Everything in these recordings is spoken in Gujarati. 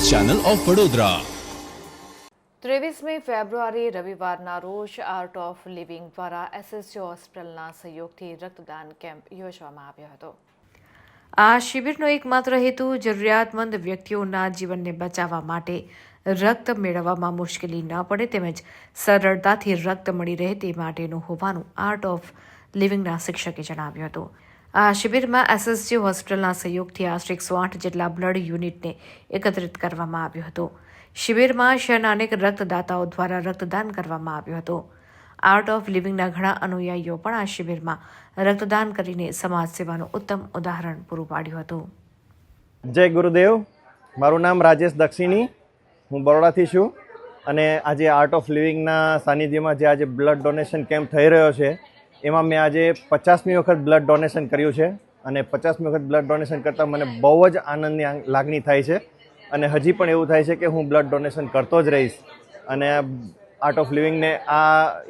Channel of Vadodara. 23મી ફેબ્રુઆરી રવિવારના રોજ આર્ટ ઓફ લિવિંગ દ્વારા એસએસજી હોસ્પિટલના સહયોગથી રક્તદાન કેમ્પ યોજવામાં આવ્યો હતો। આ શિબિરનો એકમાત્ર હેતુ જરૂરિયાતમંદ વ્યક્તિઓના જીવનને બચાવવા માટે રક્ત મેળવવામાં મુશ્કેલી ન પડે તેમજ સરળતાથી રક્ત મળી રહે તે માટેનું હોવાનું આર્ટ ઓફ લિવિંગના શિક્ષકે જણાવ્યું હતું। આ શિબિરમાં એસએસજી હોસ્પિટલના સહયોગથી આશરે 108 જેટલા બ્લડ યુનિટને એકત્રિત કરવામાં આવ્યું હતું। શિબિરમાં શહેરના અનેક રક્તદાતાઓ દ્વારા રક્તદાન કરવામાં આવ્યું હતું। આર્ટ ઓફ લિવિંગના ઘણા અનુયાયીઓ પણ આ શિબિરમાં રક્તદાન કરીને સમાજ સેવાનું ઉત્તમ ઉદાહરણ પૂરું પાડ્યું હતું। જય ગુરુદેવ, મારું નામ રાજેશ દક્ષિણી, હું બરોડાથી છું અને આજે આર્ટ ઓફ લિવિંગના સાનિધ્યમાં જે આજે બ્લડ ડોનેશન કેમ્પ થઈ રહ્યો છે એમાં મેં આજે 50મી વખત બ્લડ ડોનેશન કર્યું છે અને 50મી વખત બ્લડ ડોનેશન કરતાં મને બહુ જ આનંદની લાગણી થાય છે અને હજી પણ એવું થાય છે કે હું બ્લડ ડોનેશન કરતો જ રહીશ અને આર્ટ ઓફ લિવિંગને આ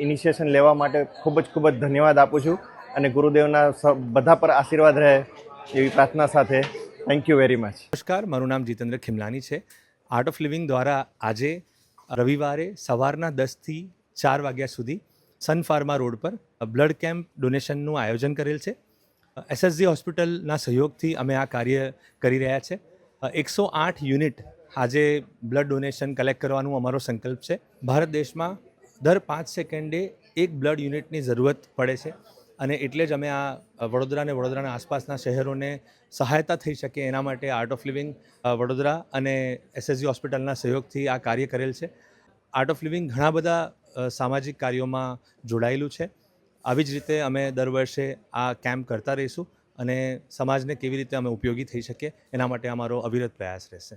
ઇનિશિએશન લેવા માટે ખૂબ જ ધન્યવાદ આપું છું અને ગુરુદેવના બધા પર આશીર્વાદ રહે એવી પ્રાર્થના સાથે થેન્ક યુ વેરી મચ। નમસ્કાર, મારું નામ જીતેન્દ્ર ખીમલાની છે। આર્ટ ઓફ લિવિંગ દ્વારા આજે રવિવારે સવારના 10થી 4 વાગ્યા સુધી સન ફાર્મા રોડ પર બ્લડ કેમ્પ ડોનેશનનું આયોજન કરેલ છે। એસએસજી હોસ્પિટલના સહયોગથી અમે આ કાર્ય કરી રહ્યા છે। 108 યુનિટ આજે બ્લડ ડોનેશન કલેક્ટ કરવાનું અમારો સંકલ્પ છે। ભારત દેશમાં દર 5 સેકન્ડે એક બ્લડ યુનિટની જરૂરત પડે છે અને એટલે જ અમે આ વડોદરા અને વડોદરાના આસપાસના શહેરોને સહાયતા થઈ શકે એના માટે આર્ટ ઓફ લિવિંગ વડોદરા અને એસએસજી હોસ્પિટલના સહયોગથી આ કાર્ય કરેલ છે। આર્ટ ઓફ લિવિંગ ઘણા બધા સામાજિક કાર્યોમાં જોડાયેલું છે। આવી જ રીતે અમે દર વર્ષે આ કેમ્પ કરતા રહીશું અને સમાજને કેવી રીતે અમે ઉપયોગી થઈ શકીએ એના માટે અમારો અવિરત પ્રયાસ રહેશે।